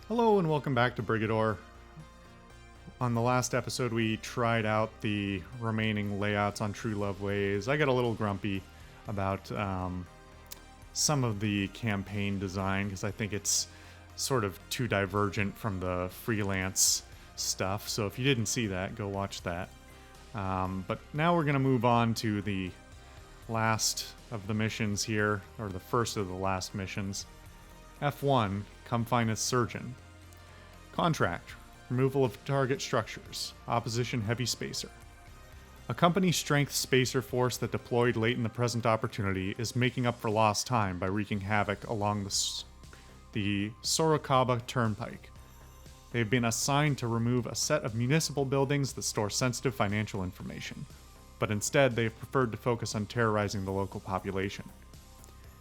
Hello and welcome back to Brigador. On the last episode, we tried out the remaining layouts on True Love Ways. I got a little grumpy about some of the campaign design because I think it's sort of too divergent from the freelance stuff. So if you didn't see that, go watch that. But now we're going to move on to the last of the missions here, or the first of the last missions. F1, come find a surgeon. Contract, removal of target structures. Opposition heavy spacer. A company strength spacer force that deployed late in the present opportunity is making up for lost time by wreaking havoc along the Sorocaba Turnpike. They've been assigned to remove a set of municipal buildings that store sensitive financial information, but instead they have preferred to focus on terrorizing the local population.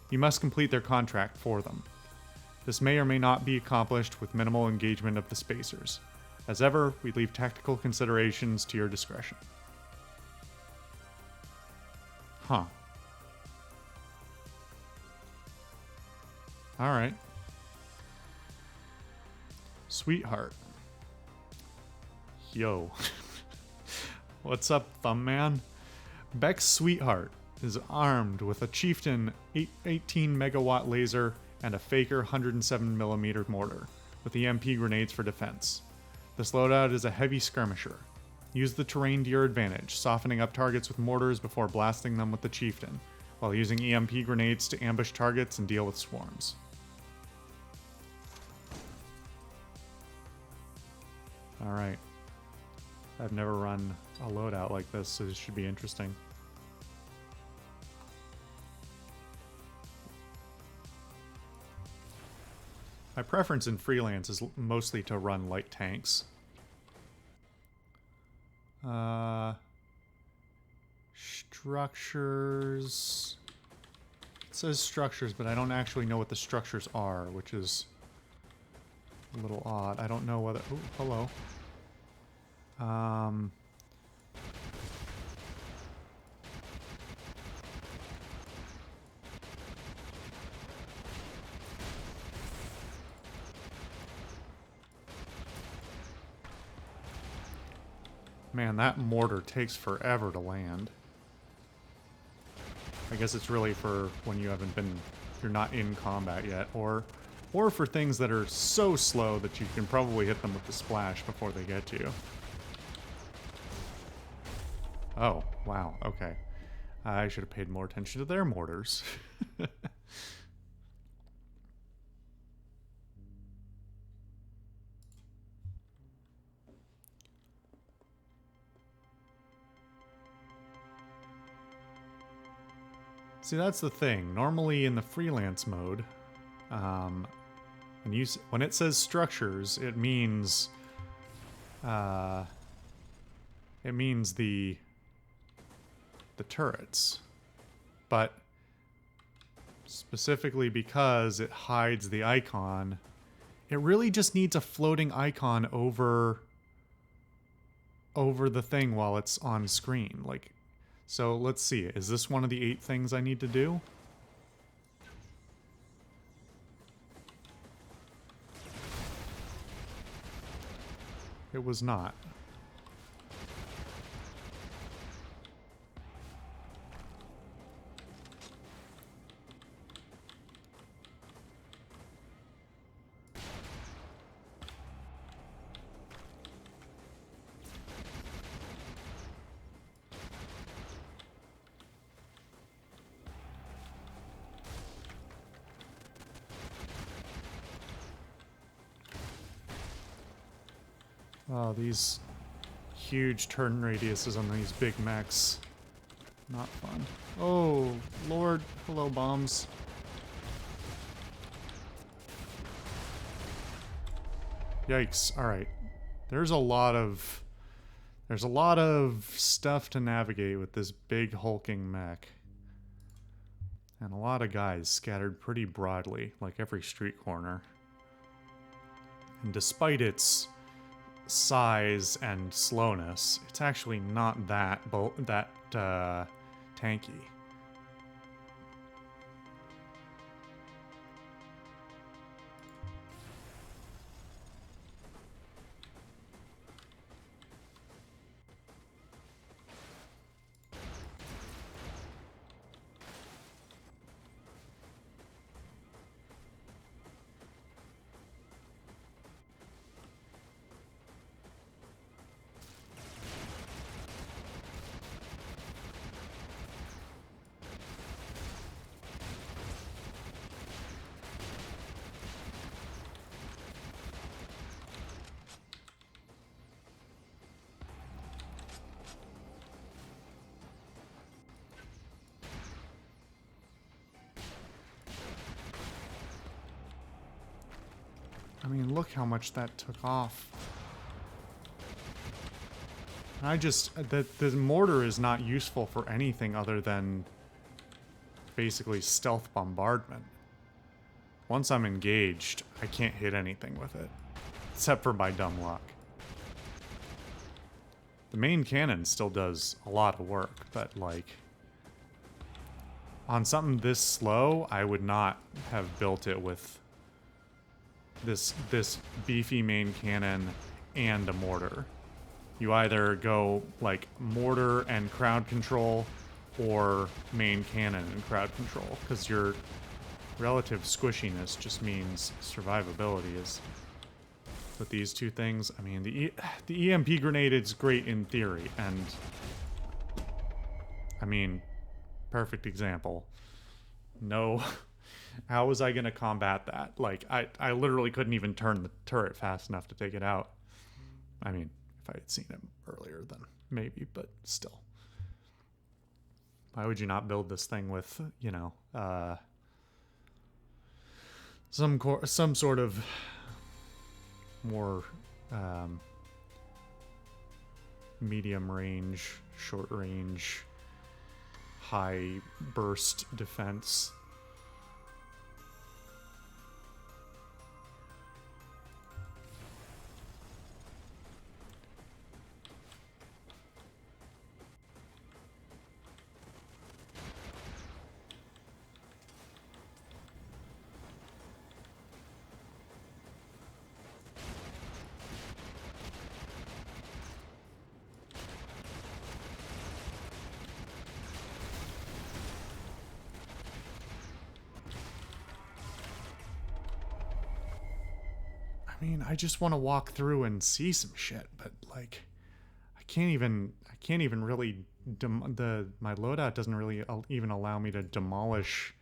You must complete their contract for them. This may or may not be accomplished with minimal engagement of the spacers. As ever, we leave tactical considerations to your discretion. Huh. Alright. Sweetheart. Yo. What's up, thumb man? Beck's sweetheart is armed with a Chieftain 18 megawatt laser and a Faker 107mm mortar, with EMP grenades for defense. This loadout is a heavy skirmisher. Use the terrain to your advantage, softening up targets with mortars before blasting them with the Chieftain, while using EMP grenades to ambush targets and deal with swarms. Alright. I've never run a loadout like this, so this should be interesting. My preference in freelance is mostly to run light tanks. Structures. It says structures, but I don't actually know what the structures are, which is a little odd. I don't know whether... Oh, hello. Man, that mortar takes forever to land. I guess it's really for when you haven't been... you're not in combat yet, or for things that are so slow that you can probably hit them with the splash before they get to you. Oh, wow, okay. I should have paid more attention to their mortars. See, that's the thing. Normally in the freelance mode, when it says structures, it means the turrets. But specifically because it hides the icon, it really just needs a floating icon over the thing while it's on screen. Like, so let's see. Is this one of the 8 things I need to do? It was not. Oh, these huge turn radiuses on these big mechs. Not fun. Oh, Lord. Hello, bombs. Yikes. Alright. There's a lot of stuff to navigate with this big hulking mech. And a lot of guys scattered pretty broadly, like every street corner. And despite its size and slowness, it's actually not that tanky. I mean, look how much that took off. I just... The mortar is not useful for anything other than basically stealth bombardment. Once I'm engaged, I can't hit anything with it. Except for by dumb luck. The main cannon still does a lot of work, but like... On something this slow, I would not have built it with this beefy main cannon and a mortar. You either go like mortar and crowd control or main cannon and crowd control, because your relative squishiness just means survivability is with these two things. I mean, the EMP grenade is great in theory, and I mean, perfect example. No, how was I going to combat that? Like, I literally couldn't even turn the turret fast enough to take it out. I mean, if I had seen him earlier, then maybe, but still. Why would you not build this thing with, you know, some sort of more medium range, short range, high burst defense? I mean, I just want to walk through and see some shit, but like, I can't even really my loadout doesn't really even allow me to demolish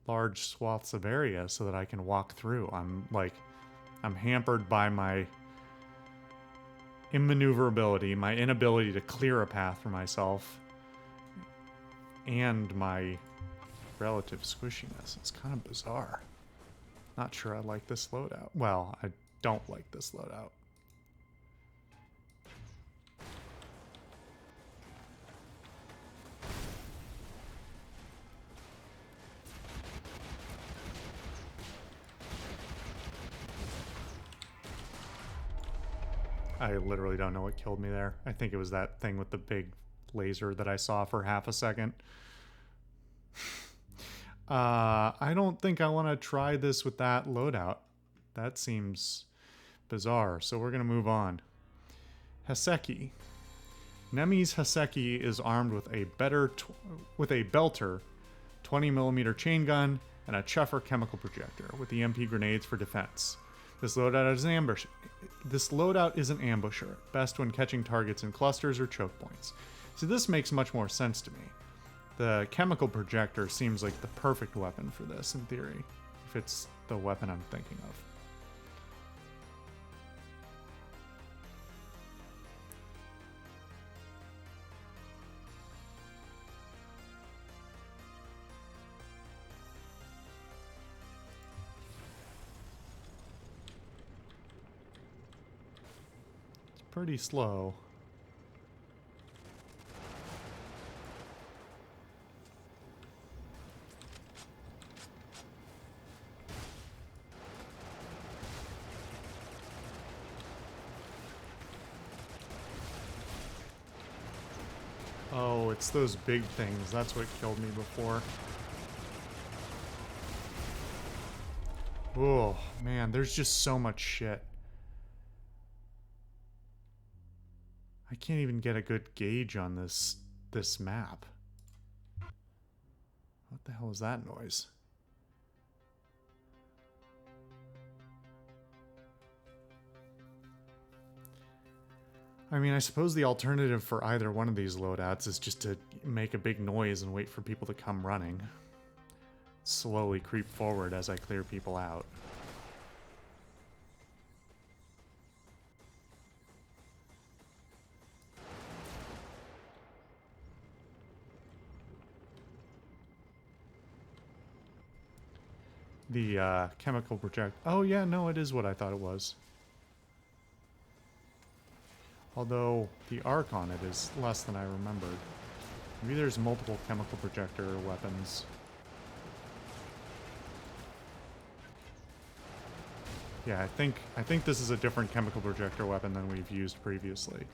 large swaths of area so that I can walk through. I'm hampered by my immaneuverability, my inability to clear a path for myself, and my relative squishiness. It's kind of bizarre. Not sure I like this loadout. Well, I don't like this loadout. I literally don't know what killed me there. I think it was that thing with the big laser that I saw for half a second. I don't think I want to try this with that loadout. That seems bizarre, so we're going to move on. Haseki. Nemi's Haseki is armed with a belter, 20mm chain gun, and a chuffer chemical projector with EMP grenades for defense. This loadout is an ambusher, best when catching targets in clusters or choke points. So this makes much more sense to me. The chemical projector seems like the perfect weapon for this, in theory, if it's the weapon I'm thinking of. It's pretty slow. Oh, it's those big things. That's what killed me before. Oh, man, there's just so much shit. I can't even get a good gauge on this map. What the hell is that noise? I mean, I suppose the alternative for either one of these loadouts is just to make a big noise and wait for people to come running. Slowly creep forward as I clear people out. the chemical project. Oh yeah, no, it is what I thought it was. Although the arc on it is less than I remembered. Maybe there's multiple chemical projector weapons. Yeah, I think this is a different chemical projector weapon than we've used previously.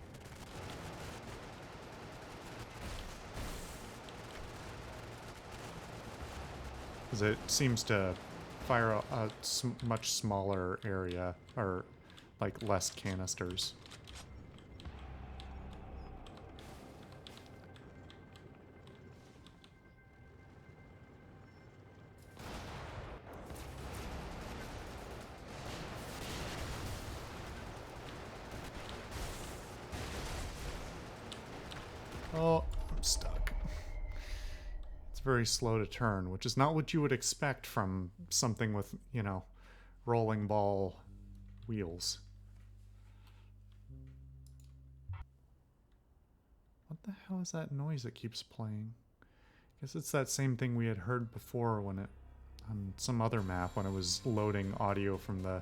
Because it seems to fire a much smaller area, or like less canisters. Oh, I'm stuck. It's very slow to turn, which is not what you would expect from something with, you know, rolling ball wheels. What the hell is that noise that keeps playing? I guess it's that same thing we had heard before when it, on some other map, when it was loading audio from the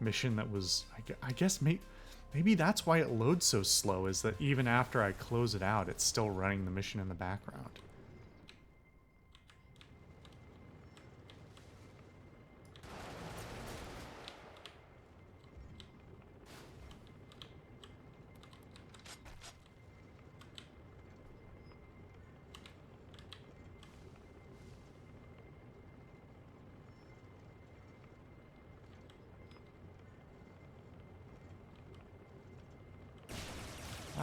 mission that was, I guess maybe that's why it loads so slow, is that even after I close it out, it's still running the mission in the background.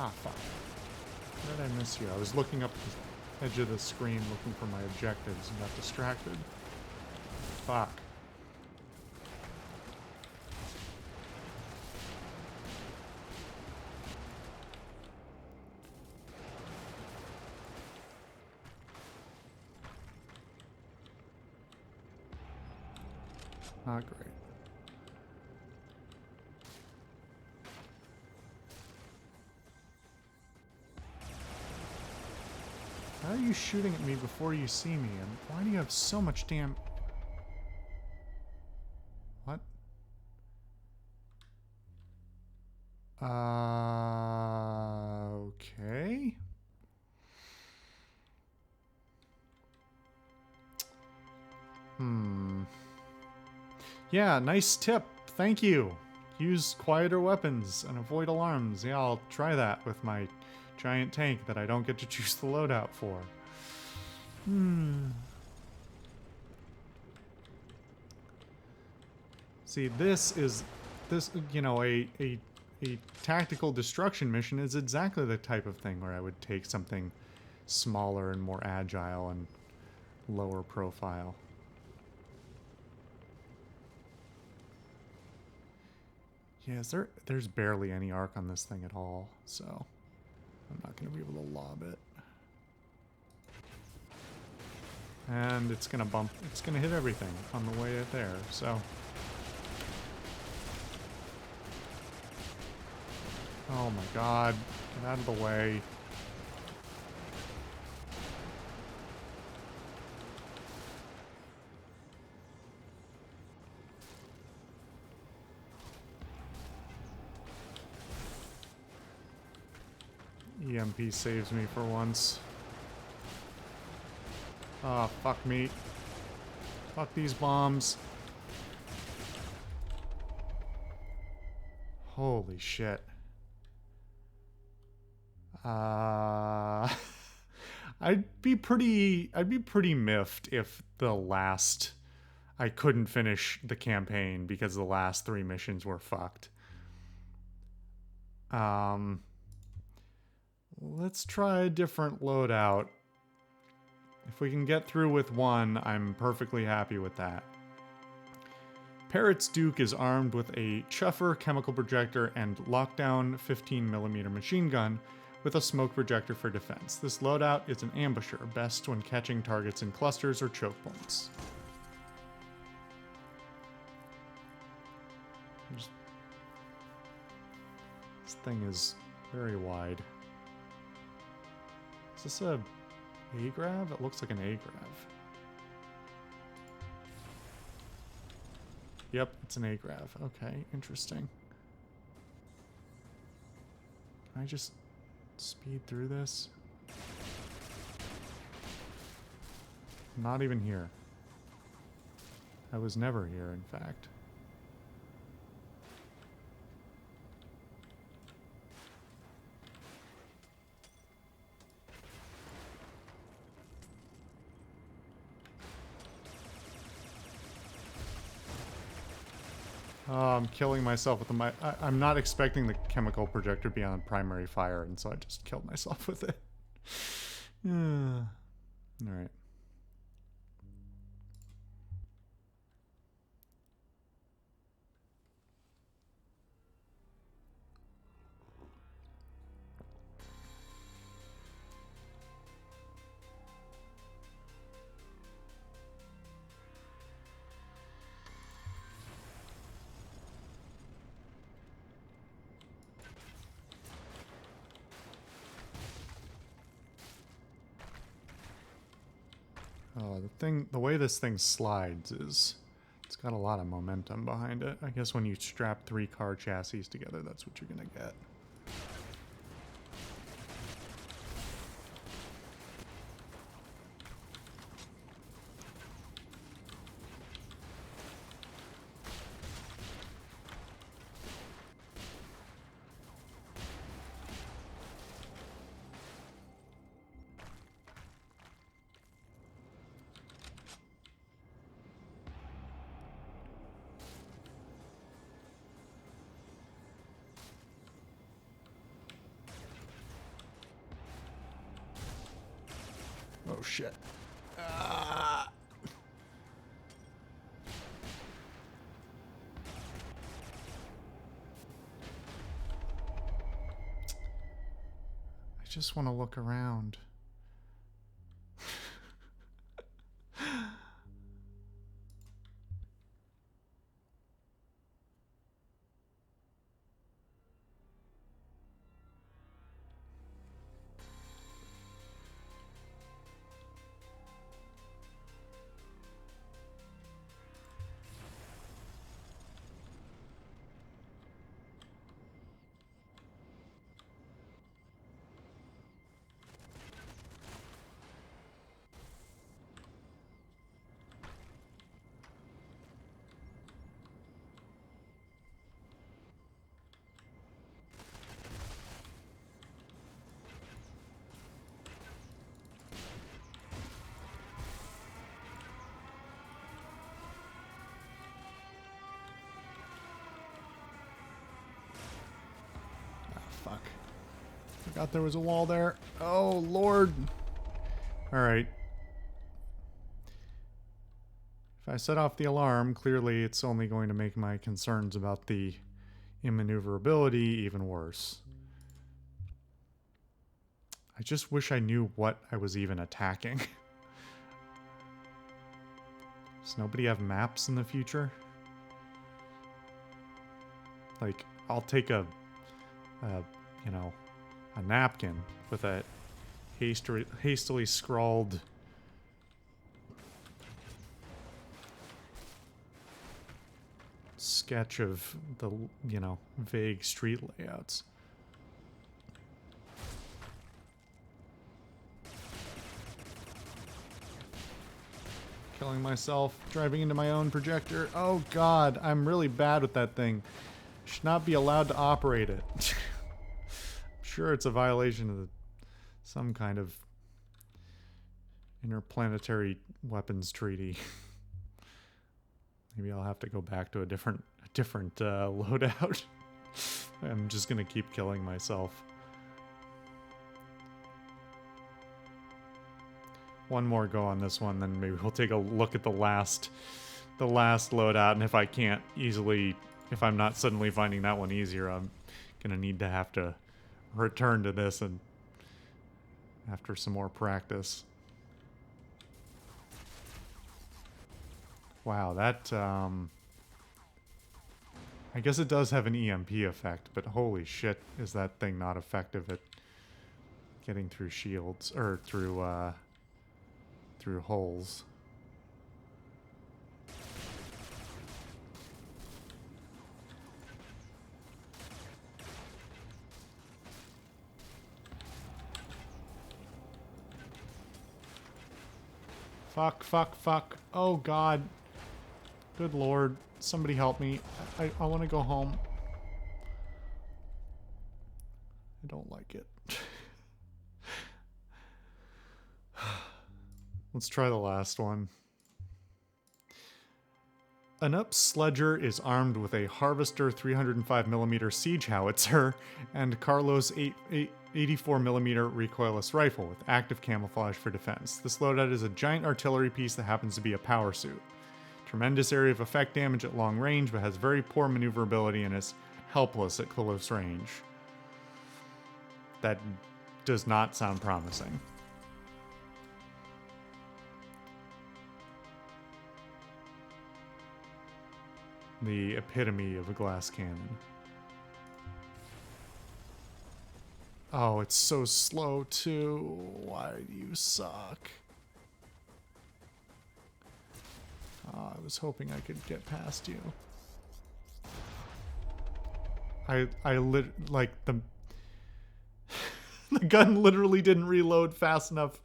Ah, fuck. Where did I miss you? I was looking up the edge of the screen looking for my objectives and got distracted. Fuck. Not great. Why are you shooting at me before you see me? And why do you have so much damn... What? Okay. Yeah, nice tip. Thank you. Use quieter weapons and avoid alarms. Yeah, I'll try that with my giant tank that I don't get to choose the loadout for. See, this, you know, a tactical destruction mission is exactly the type of thing where I would take something smaller and more agile and lower profile. Yeah, there's barely any arc on this thing at all, so I'm not going to be able to lob it. And it's going to hit everything on the way there, so... Oh my god, get out of the way. EMP saves me for once. Ah, oh, fuck me. Fuck these bombs. Holy shit. I'd be pretty miffed if I couldn't finish the campaign because the last 3 missions were fucked. Let's try a different loadout. If we can get through with one, I'm perfectly happy with that. Parrott's Duke is armed with a chuffer chemical projector and lockdown 15mm machine gun with a smoke projector for defense. This loadout is an ambusher, best when catching targets in clusters or choke points. This thing is very wide. Is this a A-grav? It looks like an A-grav. Yep, it's an agrav. Okay, interesting. Can I just speed through this? Not even here. I was never here, in fact. Oh, I'm killing myself with the I'm not expecting the chemical projector to be on primary fire, and so I just killed myself with it. Alright. Oh, the way this thing slides is, it's got a lot of momentum behind it. I guess when you strap 3 car chassis together, that's what you're gonna get. Oh shit. Ah. I just want to look around. Fuck. Forgot there was a wall there. Oh, Lord. Alright. If I set off the alarm, clearly it's only going to make my concerns about the immaneuverability even worse. I just wish I knew what I was even attacking. Does nobody have maps in the future? Like, I'll take a you know, a napkin with a hastily scrawled sketch of the, you know, vague street layouts. Killing myself, driving into my own projector. Oh god, I'm really bad with that thing. Should not be allowed to operate it. Sure, it's a violation of some kind of interplanetary weapons treaty. Maybe I'll have to go back to a different loadout. I'm just gonna keep killing myself. One more go on this one, then maybe we'll take a look at the last loadout, and if I can't easily, if I'm not suddenly finding that one easier, I'm gonna have to return to this and after some more practice. Wow, that I guess it does have an EMP effect, but holy shit, is that thing not effective at getting through shields or through holes. Fuck, fuck, fuck. Oh, God. Good Lord. Somebody help me. I want to go home. I don't like it. Let's try the last one. An up-sledger is armed with a Harvester 305mm siege howitzer and Carlos 84mm recoilless rifle with active camouflage for defense. This loadout is a giant artillery piece that happens to be a power suit. Tremendous area of effect damage at long range, but has very poor maneuverability and is helpless at close range. That does not sound promising. The epitome of a glass cannon. Oh, it's so slow too. Why do you suck? Oh, I was hoping I could get past you. Like the the gun literally didn't reload fast enough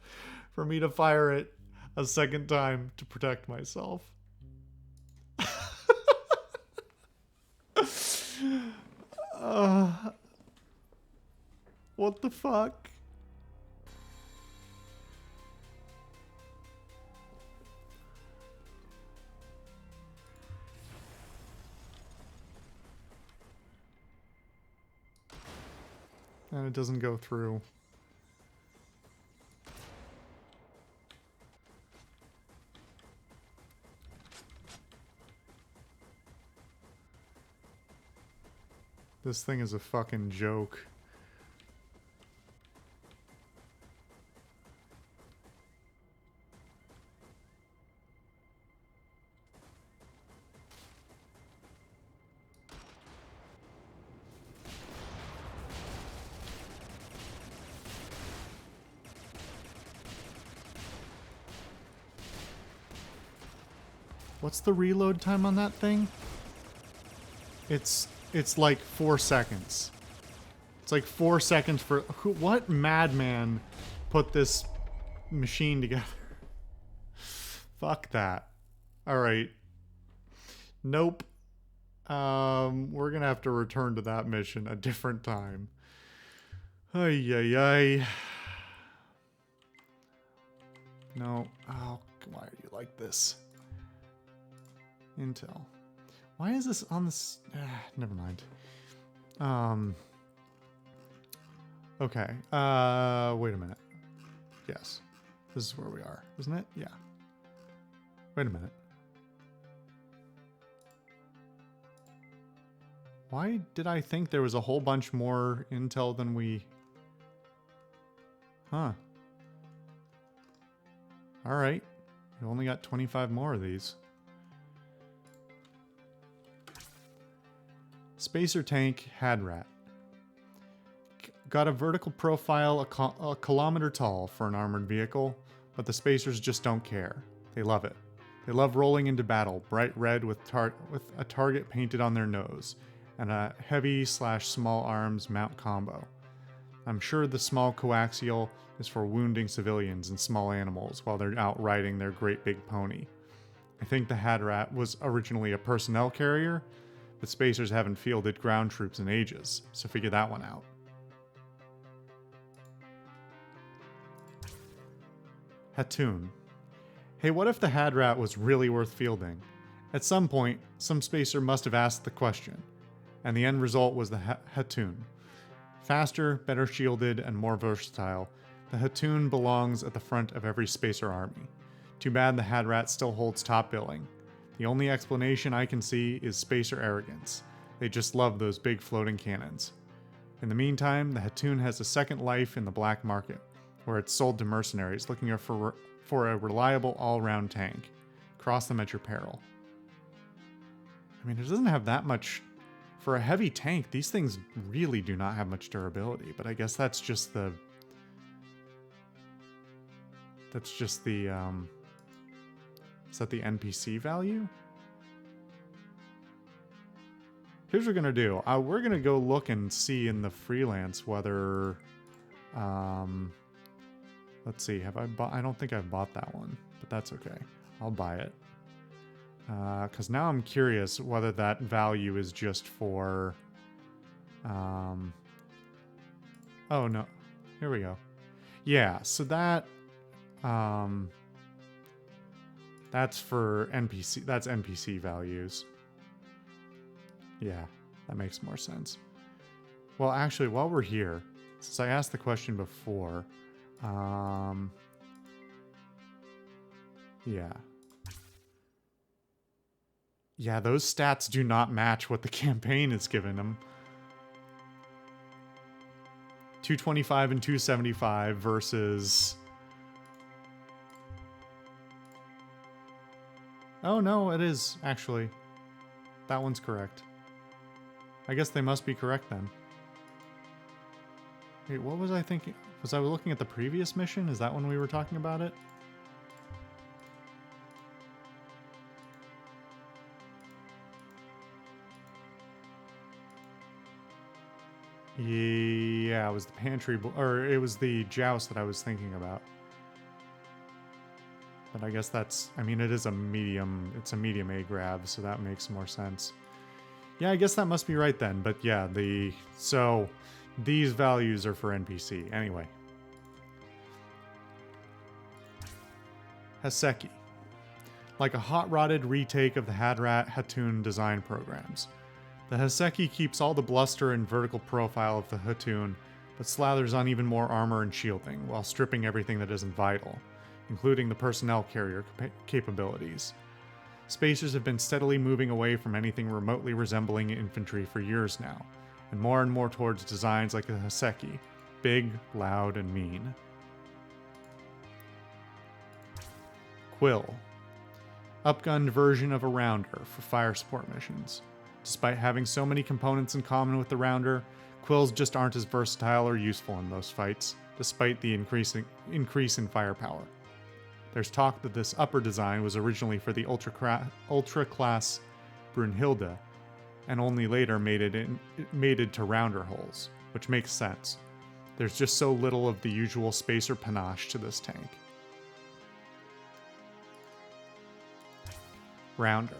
for me to fire it a second time to protect myself. What the fuck? And it doesn't go through. This thing is a fucking joke. What's the reload time on that thing? It's like 4 seconds. It's like 4 seconds for... What madman put this machine together? Fuck that. Alright. Nope. We're gonna have to return to that mission a different time. Ay, ay, ay. No. Oh, why are you like this? Intel. Why is this on this? Never mind. Okay. Wait a minute. Yes. This is where we are, isn't it? Yeah. Wait a minute. Why did I think there was a whole bunch more intel than we... Huh. Alright. We only got 25 more of these. Spacer tank Hadrat. Got a vertical profile a kilometer tall for an armored vehicle, but the Spacers just don't care. They love it. They love rolling into battle, bright red with a target painted on their nose, and a heavy/small arms mount combo. I'm sure the small coaxial is for wounding civilians and small animals while they're out riding their great big pony. I think the Hadrat was originally a personnel carrier, but Spacers haven't fielded ground troops in ages, so figure that one out. Hattoon. Hey, what if the Hadrat was really worth fielding? At some point, some Spacer must have asked the question, and the end result was the Hattoon. Faster, better shielded, and more versatile, the Hattoon belongs at the front of every Spacer army. Too bad the Hadrat still holds top billing. The only explanation I can see is Spacer arrogance. They just love those big floating cannons. In the meantime, the Hattoon has a second life in the black market, where it's sold to mercenaries looking for a reliable all-round tank. Cross them at your peril. I mean, it doesn't have that much... For a heavy tank, these things really do not have much durability, but I guess that's just the... Is that the NPC value? Here's what we're gonna do. We're gonna go look and see in the freelance whether... let's see, have I bought... I don't think I've bought that one. but that's okay. I'll buy it. Because now I'm curious whether that value is just for... oh, no. Here we go. Yeah, so that... that's for NPC. That's NPC values. Yeah, that makes more sense. Well, actually, while we're here, since I asked the question before, yeah. Yeah, those stats do not match what the campaign is giving them. 225 and 275 versus... Oh, no, it is, actually. That one's correct. I guess they must be correct, then. Wait, what was I thinking? Was I looking at the previous mission? Is that when we were talking about it? Yeah, it was the pantry... or it was the joust that I was thinking about. But I guess that's... I mean, it is a medium... It's a medium A grab, so that makes more sense. Yeah, I guess that must be right then. But yeah, the... So, these values are for NPC. Anyway. Haseki. Like a hot-rodded retake of the Hadrat Hatun design programs. The Haseki keeps all the bluster and vertical profile of the Hatun, but slathers on even more armor and shielding, while stripping everything that isn't vital, including the personnel carrier capabilities. Spacers have been steadily moving away from anything remotely resembling infantry for years now, and more towards designs like the Haseki, big, loud, and mean. Quill. Upgunned version of a Rounder for fire support missions. Despite having so many components in common with the Rounder, Quills just aren't as versatile or useful in most fights, despite the increase in firepower. There's talk that this upper design was originally for the ultra-class Brunhilde, and only later mated to Rounder hulls, which makes sense. There's just so little of the usual spacer panache to this tank. Rounder.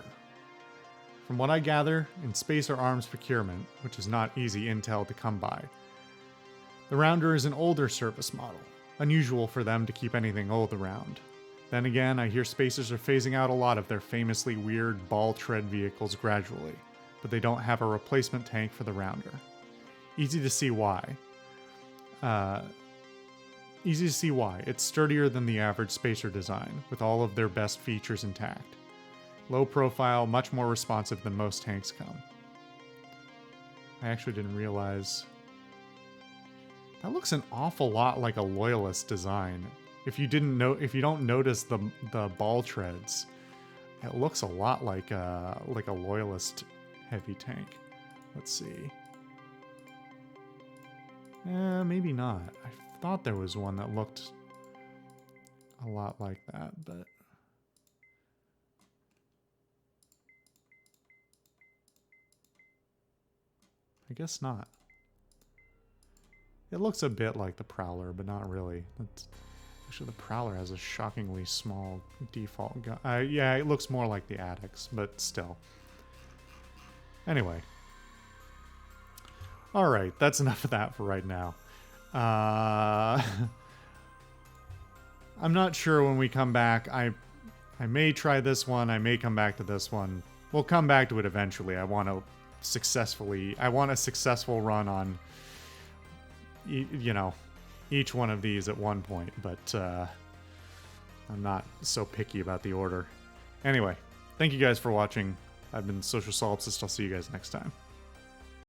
From what I gather, in spacer arms procurement, which is not easy intel to come by, the Rounder is an older service model, unusual for them to keep anything old around. Then again, I hear spacers are phasing out a lot of their famously weird ball tread vehicles gradually, but they don't have a replacement tank for the Rounder. Easy to see why. It's sturdier than the average spacer design, with all of their best features intact. Low profile, much more responsive than most tanks come. I actually didn't realize... That looks an awful lot like a Loyalist design. If you don't notice the ball treads, it looks a lot like a Loyalist heavy tank. Let's see. Maybe not. I thought there was one that looked a lot like that, but... I guess not. It looks a bit like the Prowler, but not really. Actually, the Prowler has a shockingly small default gun. Yeah, it looks more like the Addicts, but still. Anyway. Alright, that's enough of that for right now. I'm not sure when we come back. I may try this one. I may come back to this one. We'll come back to it eventually. I want a successful run on, you know, each one of these at one point, but I'm not so picky about the order. Anyway, thank you guys for watching. I've been Social Solipsist. I'll see you guys next time.